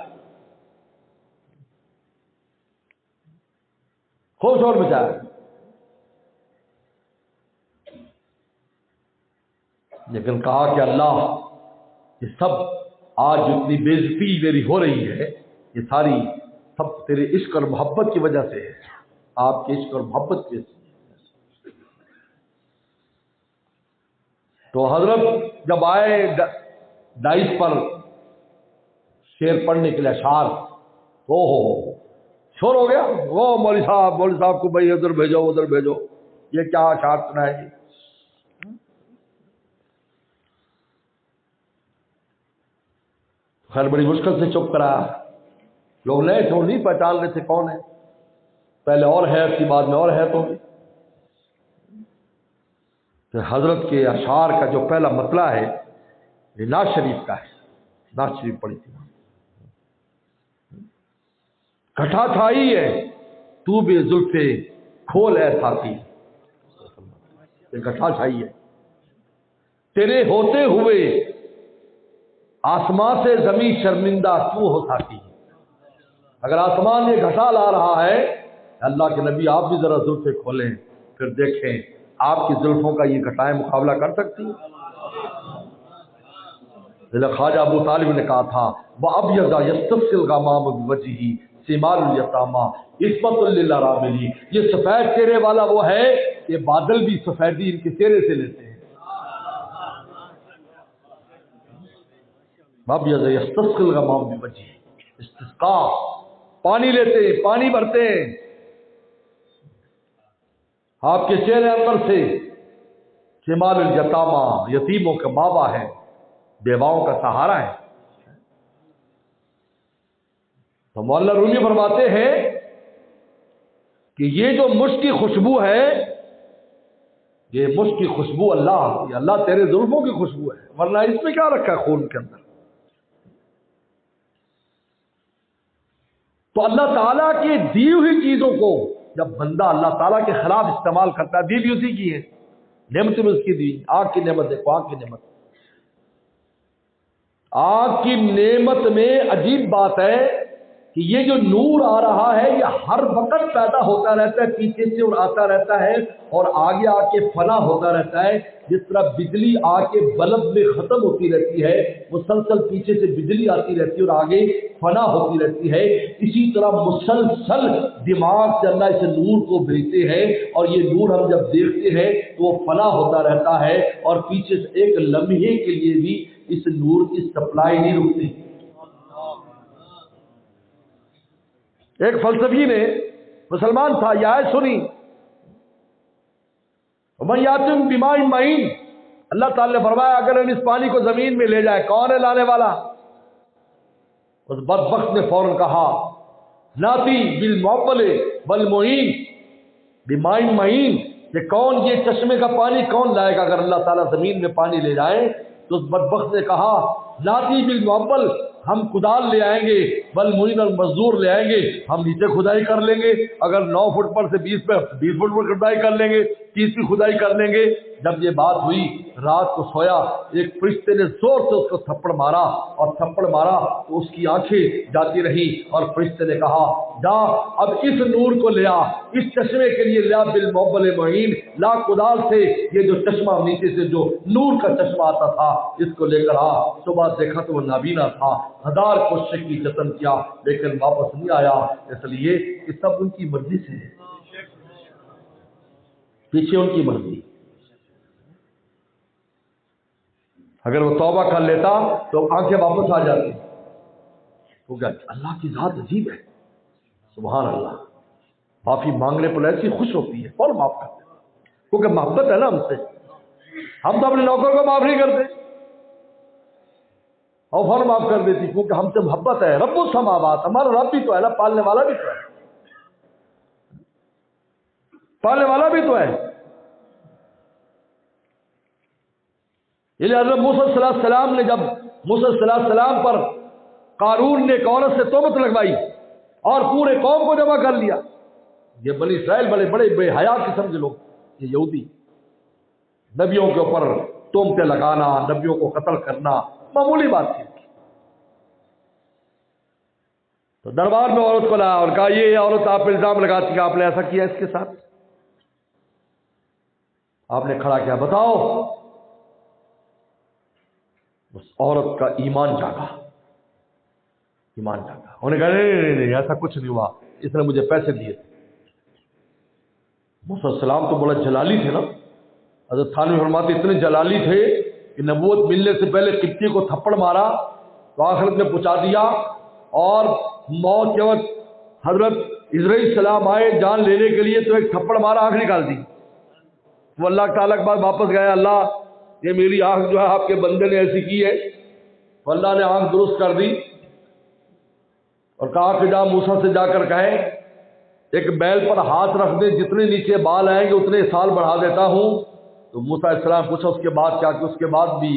خوب شور مچایا۔ لیکن کہا کہ اللہ یہ سب آج جتنی بے عزتی میری ہو رہی ہے یہ ساری سب تیرے عشق اور محبت کی وجہ سے ہے، آپ کے عشق اور محبت کی وجہ سے۔ تو حضرت جب آئے ڈائس پر شعر پڑھنے کے لیے اشعار، او ہو شور ہو گیا، وہ مولوی صاحب کو بھائی ادھر بھیجو، یہ کیا اشعار سنا ہے جی۔ خیر بڑی مشکل سے چپ کرا، لوگ نئے تھے، نہیں پہچان رہے تھے کون ہے، پہلے اور ہے اس کی بعد میں اور ہے، تو حضرت کے اشعار کا جو پہلا مطلع ہے یہ نعت شریف کا ہے، نعت شریف پڑھی تھی، کٹھا چھائی ہے تو بے زلفے کھول اے ساتھی، یہ کٹھا چھائی ہے تیرے ہوتے ہوئے آسمان سے زمین شرمندہ تو ہو ساتھی، اگر آسمان یہ گھٹا لا رہا ہے، اللہ کے نبی آپ بھی ذرا زلفیں کھولیں، پھر دیکھیں آپ کی زلفوں کا یہ گھٹائیں مقابلہ کر سکتی ہیں۔ خواجہ ابو طالب نے کہا تھا وَأَبْيَضَ يَسْتَسْقِي الْغَمَامُ بِوَجْهِهِ ثِمَارُ الْيَتَامَىٰ عِصْمَةٌ لِلْأَرَامِلِ، یہ سفید چہرے والا وہ ہے کہ بادل بھی سفیدی ان کے چہرے سے لیتے ہیں۔ وَأَبْيَضَ يَسْتَسْقِي الْغَمَامُ بِوَجْهِهِ، استسقاء، پانی لیتے ہیں، پانی بھرتے ہیں، آپ کے چہرے اندر سے ثمار الیتامہ، یتیموں کا ماوا ہے، بیواؤں کا سہارا ہے۔ تو مولانا رومی فرماتے ہیں کہ یہ جو مشک کی خوشبو ہے، یہ مشک کی خوشبو اللہ، یہ اللہ تیرے زلفوں کی خوشبو ہے، ورنہ اس میں کیا رکھا ہے خون کے اندر۔ تو اللہ تعالیٰ کی دی ہوئی چیزوں کو جب بندہ اللہ تعالیٰ کے خلاف استعمال کرتا ہے، دی بھی اسی کی ہے، نعمت میں اس کی دی، آنکھ کی نعمت دیکھو، آنکھ کی نعمت، آنکھ کی نعمت میں عجیب بات ہے کہ یہ جو نور آ رہا ہے یہ ہر وقت پیدا ہوتا رہتا ہے، پیچھے سے اور آتا رہتا ہے اور آگے آ کے فنا ہوتا رہتا ہے، جس طرح بجلی آ کے بلب میں ختم ہوتی رہتی ہے، مسلسل پیچھے سے بجلی آتی رہتی ہے اور آگے فنا ہوتی رہتی ہے، اسی طرح مسلسل دماغ سے اللہ اس نور کو بھیجتے ہیں اور یہ نور ہم جب دیکھتے ہیں تو وہ فنا ہوتا رہتا ہے اور پیچھے سے ایک لمحے کے لیے بھی اس نور کی سپلائی نہیں رکتی۔ ایک فلسفی نے، مسلمان تھا، یہ آیت سنی، وَمَن يَأْتِكُم بِمَاءٍ مَّعِينٍ، اللہ تعالی نے فرمایا اگر ہم اس پانی کو زمین میں لے جائے، کون ہے لانے والا؟ اس بدبخت نے فوراً کہا ناتی بالمعول والمعین بماء معین، کہ کون یہ چشمے کا پانی کون لائے گا؟ اگر اللہ تعالیٰ زمین میں پانی لے جائے تو اس بدبخت نے کہا لاتی بالمعبل، ہم کدال لے آئیں گے، بل معین اور مزدور لے آئیں گے، ہم نیچے کھدائی کر لیں گے، اگر 9 فٹ پر سے 20 فٹ پر کھدائی کر لیں گے، 30 کی کھدائی کر لیں گے۔ جب یہ بات ہوئی رات کو سویا، ایک فرشتے نے زور سے اس کو تھپڑ مارا، اور تھپڑ مارا تو اس کی آنکھیں جاتی رہی، اور فرشتے نے کہا جا اب اس نور کو لیا، اس چشمے کے لیے لا بالمعبل معین، لا کدال سے یہ جو چشمہ نیچے سے جو نور کا چشمہ آتا تھا اس کو لے کر آ۔ صبح دیکھا تو وہ نابینا تھا، 1000 کوشش کی، جتن کیا، لیکن واپس نہیں آیا، اس لیے کہ سب ان کی مرضی سے ہے، پیچھے ان کی مرضی۔ اگر وہ توبہ کر لیتا تو آنکھیں واپس آ جاتی، کیونکہ اللہ کی ذات عجیب ہے، سبحان اللہ، معافی مانگنے پر ایسی خوش ہوتی ہے اور معاف کر دیتا، کیونکہ محبت ہے نا ہم سے۔ ہم تو اپنے نوکر کو معاف نہیں کرتے، اور فوراً معاف کر دیتی، کیونکہ ہم سے محبت ہے۔ رب السماوات، ہمارا رب بھی تو ہے نا، پالنے والا بھی تو ہے، پالنے والا بھی تو ہے۔ یہ حضرت موسیٰ صلی اللہ علیہ وسلم نے جب موسیٰ صلی اللہ علیہ وسلم پر قارون نے ایک عورت سے تہمت لگوائی اور پورے قوم کو جمع کر لیا، یہ بنی اسرائیل بڑے بے حیا قسم کے لوگ، یہ یہودی، نبیوں کے اوپر تہمتیں لگانا، نبیوں کو قتل کرنا معمولی بات تھی۔ تو دربار میں عورت کو لایا اور کہا یہ عورت آپ پہ الزام لگاتی کہ آپ نے ایسا کیا اس کے ساتھ۔ آپ نے کھڑا کیا، بتاؤ۔ اس عورت کا ایمان جاگا، ایمان جاگا، انہوں نے کہا نہیں ایسا کچھ نہیں ہوا، اس نے مجھے پیسے دیے تھے۔ موسیٰ علیہ السلام تو بڑا جلالی تھے نا، حضرت تھانوی فرماتے اتنے جلالی تھے کہ نبوت ملنے سے پہلے قبطی کو تھپڑ مارا تو آخرت میں پہنچا دیا، اور موت کے وقت حضرت اسرائیل السلام آئے جان لینے کے لیے تو ایک تھپڑ مارا، آنکھ نکال دی۔ وہ اللہ تعالیٰ کے بعد واپس گیا، اللہ یہ میری آنکھ جو ہے آپ کے بندے نے ایسی کی ہے، تو اللہ نے آنکھ درست کر دی اور کہا کہ جا موسیٰ سے جا کر کہے ایک بیل پر ہاتھ رکھ دے، جتنے نیچے بال آئیں گے اتنے سال بڑھا دیتا ہوں۔ تو موسیٰ علیہ السلام پوچھا اس کے بعد کیا، کہ اس کے بعد بھی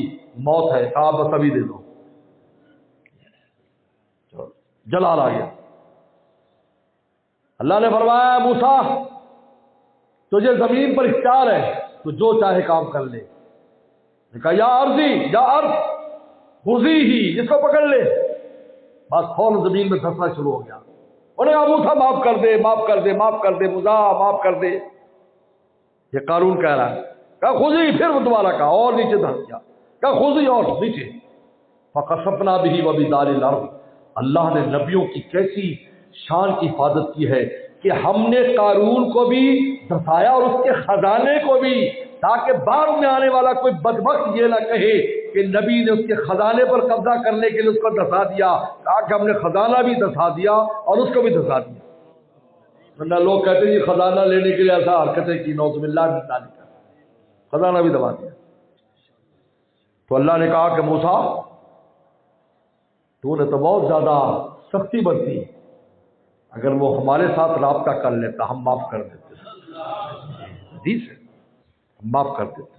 موت ہے، کہا بس ابھی دے دو، جلال آ گیا۔ اللہ نے فرمایا موسیٰ تجھے زمین پر اختیار ہے، تو جو چاہے کام کر لے۔ نے کہا یا عرضی، یا عرض خذی ہی، جس کو پکڑ لے، بس فوراً زمین میں دھسنا شروع ہو گیا۔ انہوں نے کہا موسیٰ معاف کر دے، معاف کر دے، معاف کر دے، موسیٰ معاف کر دے۔ یہ قارون کہہ رہا ہے، کہا خذی، پھر وہ دوبارہ کہا اور نیچے دھس گیا، کہا خذی اور نیچے۔ فَخَسَفْنَا بِهِ وَبِدَارِ الْأَرْضِ، اللہ نے نبیوں کی کیسی شان کی حفاظت کی ہے کہ ہم نے قارون کو بھی دھسایا اور اس کے خزانے کو بھی، تاکہ بعد میں آنے والا کوئی بدبخت یہ نہ کہے کہ نبی نے اس کے خزانے پر قبضہ کرنے کے لیے اس کو دھسا دیا، کہا کہ ہم نے خزانہ بھی دھسا دیا اور اس کو بھی دھسا دیا۔ ورنہ لوگ کہتے ہیں یہ خزانہ لینے کے لیے ایسا حرکتیں کی، نعوذ باللہ من ذالک، خزانہ بھی دبا دیا۔ تو اللہ نے کہا کہ موسیٰ تو نے تو بہت زیادہ سختی برتی، اگر وہ ہمارے ساتھ رابطہ کر لیتا ہم معاف کر دیتے، حدیث ہے، ہم معاف کر دیتے،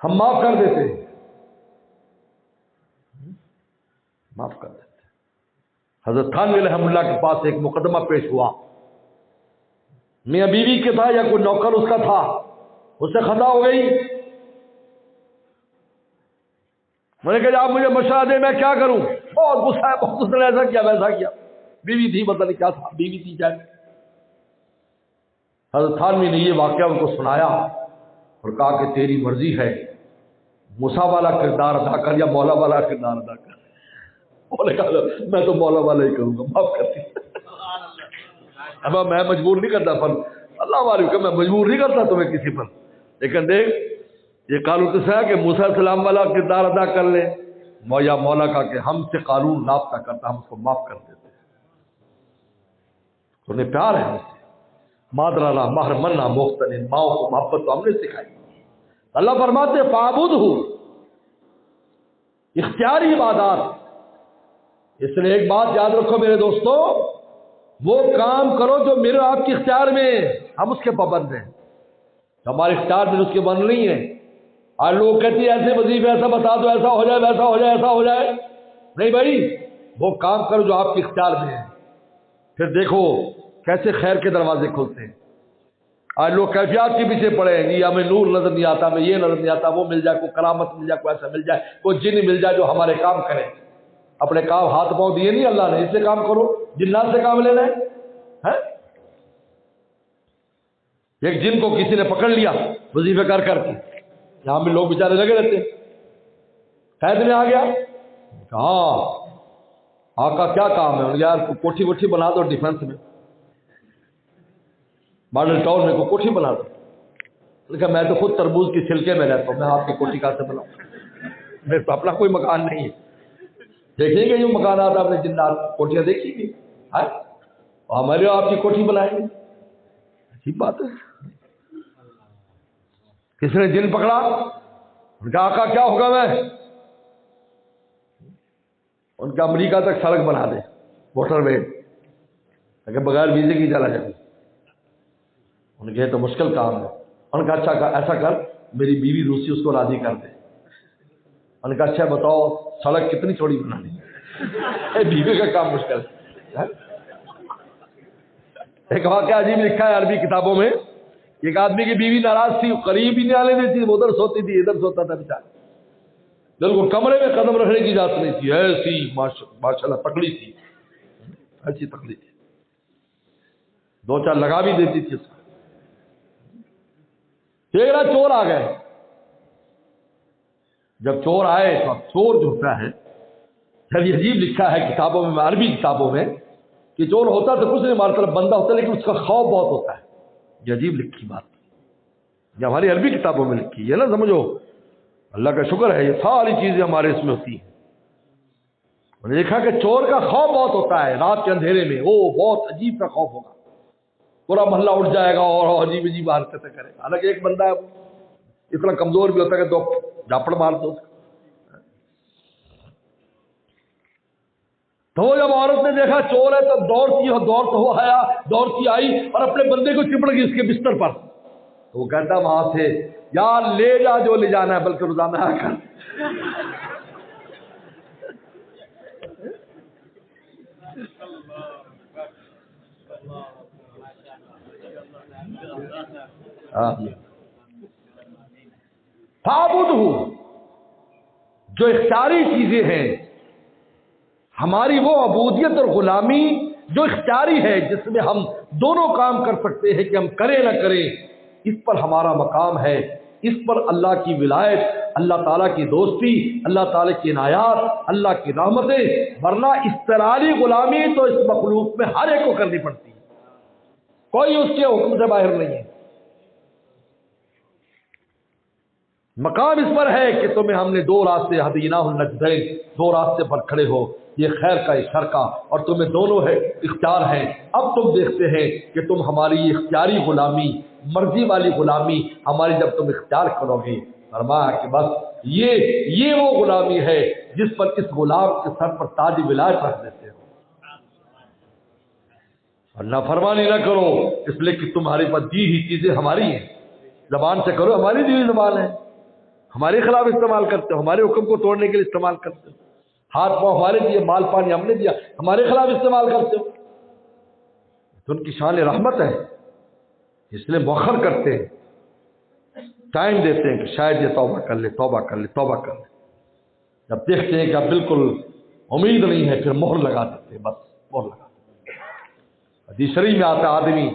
ہم معاف کر دیتے، معاف کر دیتے۔ حضرت تھانوی رحمہ اللہ کے پاس ایک مقدمہ پیش ہوا، میاں بیوی کے تھا یا کوئی نوکر اس کا تھا، اس سے خطا ہو گئی، میں نے کہا آپ مجھے مشورہ دیں میں کیا کروں، بہت غصہ ہے، بہت، اس نے ایسا کیا ویسا کیا، بیوی تھی پتہ نہیں کیا تھا، بیوی تھی جائے۔ حضرت تھانوی نے یہ واقعہ ان کو سنایا اور کہا کہ تیری مرضی ہے، موسیٰ والا کردار ادا کر یا مولا والا کردار ادا کر۔ انہوں نے کہا میں تو مولا والا ہی کروں گا، معاف کر دی۔ اب میں مجبور نہیں کرتا، پر اللہ والے کہ میں مجبور نہیں کرتا تمہیں کسی پر، لیکن دیکھ یہ قانون تو ہے کہ موسیٰ علیہ السلام والا کردار ادا کر لے، یا مولا کا کہ ہم سے قانون رابطہ کرتا ہم اس کو معاف کر دیتے، انہیں پیار ہے ہم سے، مادرانہ مہر منا مختلف، ماؤں کو محبت تو ہم نے سکھائی۔ اللہ فرماتے فَاعْبُدْهُ، اختیاری عبادات۔ اس لیے ایک بات یاد رکھو میرے دوستو، وہ کام کرو جو میرے آپ کے اختیار میں ہے، ہم اس کے پابند ہیں. ہمارے اختیار میں اس کے بند نہیں ہے. آج لوگ کہتے ہیں ایسے وظیفے ایسا بتا دو، ایسا ہو جائے، ویسا ہو جائے، ایسا ہو جائے. نہیں بھائی، وہ کام کرو جو آپ کے اختیار میں ہے. پھر دیکھو کیسے خیر کے دروازے کھلتے ہیں. آج لوگ کیفیات کے پیچھے پڑے ہیں، جی ہمیں نور نظر نہیں آتا، ہمیں یہ نظر نہیں آتا، وہ مل جائے، کوئی کرامت مل جائے، کوئی ایسا مل جائے، کوئی جن مل جائے جو ہمارے کام کرے. اپنے کام ہاتھ پاؤں دیے نہیں اللہ نے، اس سے کام کرو. جنات سے کام لینا ہے. ایک جن کو کسی نے پکڑ لیا وظیفے کر کے، یہاں بھی لوگ بیچارے لگے رہتے ہیں. قید میں آ گیا، ہاں آقا کیا کام ہے؟ یار کوٹھی ووٹھی بنا دو ڈیفینس میں، ماڈل ٹاؤن میں کو کوٹھی بنا دو. لیکن میں تو خود تربوز کی چھلکے میں رہتا ہوں، میں آپ کی کوٹھی کہاں سے بناؤں؟ میرے تو اپنا کوئی مکان نہیں ہے. دیکھیں گے جو مکانات آپ نے جنات کوٹیاں دیکھی گی، ہمارے آپ کی کوٹھی بنائیں گے؟ عجیب بات ہے. کسی نے جن پکڑا، ان کا آقا کیا حکم ہے؟ ان کا امریکہ تک سڑک بنا دے، موٹر وے، اگر بغیر ویزے کی چلا جائے. ان کے تو مشکل کام ہے. ان کا اچھا ایسا کر، میری بیوی روسی اس کو راضی کر دے. ان کا اچھا بتاؤ سڑک کتنی چوڑی بنانی ہے؟ بیوی کا کام مشکل ہے. ایک واقعہ عجیب لکھا ہے عربی کتابوں میں. ایک آدمی کی بیوی ناراض تھی، قریب ہی نہیں آنے دیتی تھی، ادھر سوتی تھی ادھر سوتا تھا بیچارہ. بالکل کمرے میں قدم رکھنے کی اجازت نہیں تھی. ایسی ماشاء اللہ تکڑی تھی، ایسی تکڑی تھی، دو چار لگا بھی دیتی تھی اس کو. ایک رات چور آ گئے. جب چور آئے تو اب چور جو ہوتا ہے، جب یہ عجیب لکھا ہے کتابوں میں، عربی کتابوں میں، کہ چور ہوتا تو کچھ نہیں، ہماری طرف بندہ ہوتا لیکن اس کا خوف بہت ہوتا ہے. یہ عجیب لکھی بات، یہ ہماری عربی کتابوں میں لکھی ہے نا. سمجھو اللہ کا شکر ہے، یہ ساری چیزیں ہمارے اس میں ہوتی ہیں. میں نے دیکھا کہ چور کا خوف بہت ہوتا ہے رات کے اندھیرے میں. وہ بہت عجیب کا خوف ہوگا، پورا محلہ اٹھ جائے گا اور عجیب عجیب حرکتیں کرے گا. حالانکہ ایک بندہ ہے اتنا کمزور بھی ہوتا ہے کہ دو جھاپڑ مار دو. تو جب عورت نے دیکھا چور ہے تو دوڑتی ہو آیا، دوڑتی آئی اور اپنے بندے کو چپڑ گئی اس کے بستر پر. تو وہ کہتا وہاں سے، یار لے جا جو لے جانا ہے، بلکہ روزانہ آ کر. فاعبدہ، جو اختیاری چیزیں ہیں ہماری، وہ عبودیت اور غلامی جو اختیاری ہے، جس میں ہم دونوں کام کر سکتے ہیں کہ ہم کریں نہ کریں، اس پر ہمارا مقام ہے. اس پر اللہ کی ولایت، اللہ تعالیٰ کی دوستی، اللہ تعالیٰ کی عنایات، اللہ کی رحمتیں. ورنہ اضطراری غلامی تو اس مخلوق میں ہر ایک کو کرنی پڑتی ہے، کوئی اس کے حکم سے باہر نہیں ہے. مقام اس پر ہے کہ تمہیں ہم نے دو راستے ہدیناہ النجدین، دو راستے پر کھڑے ہو، یہ خیر کا یہ شر کا، اور تمہیں دونوں ہے اختیار ہیں. اب تم دیکھتے ہیں کہ تم ہماری اختیاری غلامی، مرضی والی غلامی ہماری جب تم اختیار کرو گے، فرمایا کہ بس یہ وہ غلامی ہے جس پر اس غلام کے سر پر تاج ولایت رکھ دیتے ہو. اور نافرمانی نہ کرو، اس لیے کہ تمہارے پاس دی ہوئی چیزیں ہماری ہیں. زبان سے کرو، ہماری دی ہوئی زبان ہے، ہمارے خلاف استعمال کرتے ہو، ہمارے حکم کو توڑنے کے لیے استعمال کرتے ہو. ہاتھ پاؤں ہمارے دیے، مال پانی ہم نے دیا، ہمارے خلاف استعمال کرتے ہو. تو ان کی شان رحمت ہے، اس لیے مؤخر کرتے ہیں، ٹائم دیتے ہیں کہ شاید یہ توبہ کر لے، توبہ کر لے، توبہ کر لے. جب دیکھتے ہیں کہ اب بالکل امید نہیں ہے، پھر مہر لگا دیتے ہیں، بس مہر لگا دیتے ہیں. حدیث شریف میں آتا ہے آدمی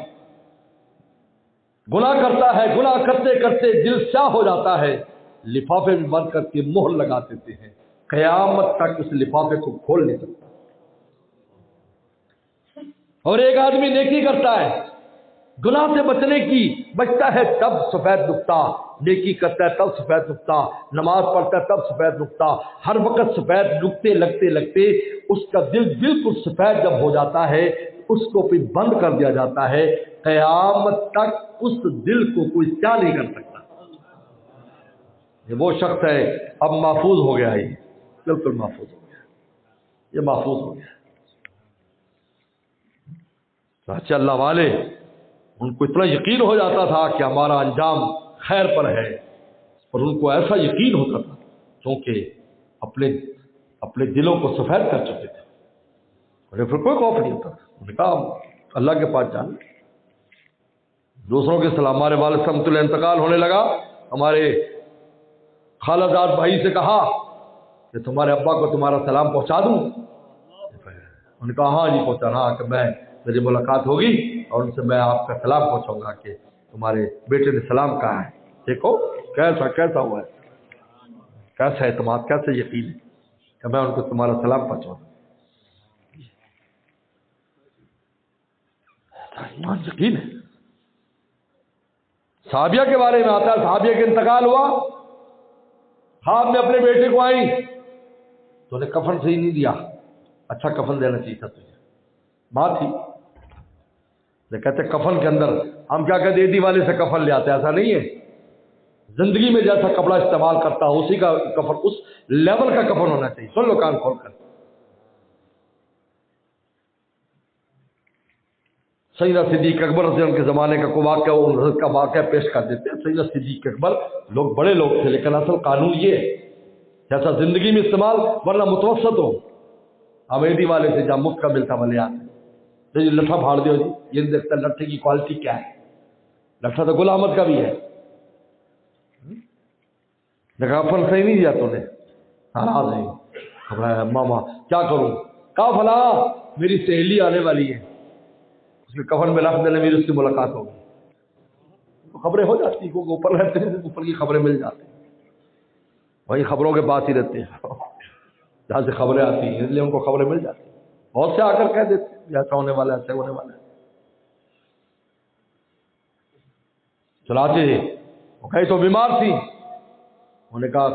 گناہ کرتا ہے، گناہ کرتے کرتے دل سیاہ ہو جاتا ہے، لفافے میں بند کر کے مہر لگا دیتے ہیں، قیامت تک اس لفافے کو کھول نہیں سکتا. اور ایک آدمی نیکی کرتا ہے، گناہ سے بچتا ہے تب سفید نقطہ، نیکی کرتا ہے تب سفید نقطہ، نماز پڑھتا ہے تب سفید نقطہ، ہر وقت سفید نقطے لگتے لگتے اس کا دل بالکل سفید جب ہو جاتا ہے، اس کو پھر بند کر دیا جاتا ہے. قیامت تک اس دل کو کوئی کیا نہیں کر سکتا. یہ وہ شخص ہے، اب محفوظ ہو گیا، یہ بالکل محفوظ ہو گیا، یہ محفوظ ہو گیا. اچھا اللہ والے ان کو اتنا یقین ہو جاتا تھا کہ ہمارا انجام خیر پر ہے، اور ان کو ایسا یقین ہوتا تھا کیونکہ اپنے دلوں کو سفید کر چکے تھے، انہیں پھر کوئی خوف نہیں ہوتا تھا۔ انہوں نے کہا اللہ کے پاس جانا۔ دوسروں کے سلام، ہمارے والد صاحب کا انتقال ہونے لگا، ہمارے خالہ زاد بھائی سے کہا کہ تمہارے ابا کو تمہارا سلام پہنچا دوں؟ انہوں نے کہا ہاں جی پہنچا، ہاں کہ میری ملاقات ہوگی اور ان سے میں آپ کا سلام پہنچاؤں گا کہ تمہارے بیٹے نے سلام کہا ہے۔ دیکھو کیسا ہوا ہے، کیسا اعتماد، کیسا یقین ہے کہ میں ان کو تمہارا سلام پہنچاؤں۔ ایمان یقین ہے۔ صحابیہ کے بارے میں آتا ہے، صحابیہ کا انتقال ہوا، خواب میں اپنے بیٹے کو آئی تو انہیں کفن صحیح نہیں دیا، اچھا کفن دینا چاہیے تھا تجھے، ماں تھی۔ کہتے کفن کے اندر ہم کیا کہتے دیدی والے سے کفن لے آتے، ایسا نہیں ہے، زندگی میں جیسا کپڑا استعمال کرتا اسی کا کفن، اس لیول کا کفن ہونا چاہیے۔ سن لو کان کھول کر، سیدنا صدیق اکبر رضی اللہ عنہ کے زمانے کا کوئی واقعہ، حضرت کا واقعہ پیش کر دیتے ہیں۔ سیدنا صدیق اکبر لوگ بڑے لوگ تھے، لیکن اصل قانون یہ ہے جیسا زندگی میں استعمال، ورنہ متوسط ہو، امیدی والے سے جہاں مفت کا ملتا بلے آتے جی لٹھا پھاڑ دیو جی، یہ نہیں دیکھتا لٹھے کی کوالٹی کیا ہے، لٹھا تو گل احمد کا بھی ہے، لیکن اپن صحیح نہیں دیا تو نے، ناراض نہیں گھبرایا، ماما کیا کروں؟ کہا فلاں میری سہیلی آنے والی ہے، اس کے کفن میں رکھ دینے، میری اس کی ملاقات ہوگی۔ تو خبریں ہو جاتی ہیں، کیونکہ اوپر رہتے ہیں، اوپر کی خبریں مل جاتی ہیں، وہی خبروں کے پاس ہی رہتے ہیں جہاں سے خبریں آتی ہیں، اس لیے ان کو خبریں مل جاتی ہیں۔ بہت سے آ کر کہہ دیتے ہیں ایسا ہونے والا ہے، ایسا ہونے والا ہے۔ چلاتے وہ کہیں تو بیمار تھی، انہوں نے کہا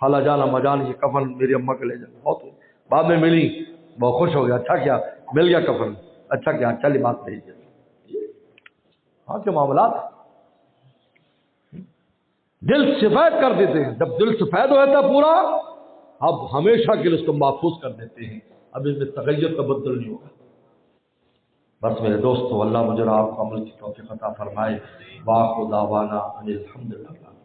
خالہ جان اما جان یہ کفن میری اماں کے لے جاؤ، بہت بعد میں ملی، بہت خوش ہو گیا، اچھا کیا مل گیا کفن، اچھا کیا چلی بات نہیں ہے۔ ہاں کے معاملات دل سفید کر دیتے ہیں، جب دل سفید ہو جاتا پورا، اب ہمیشہ کے لیے اس کو محفوظ کر دیتے ہیں، اب اس میں تغیر تبدل نہیں ہوگا۔ بس میرے دوستو، اللہ مجھے اور آپ کو عمل کی توفیق عطا فرمائے۔ واخر دعوانا ان الحمدللہ۔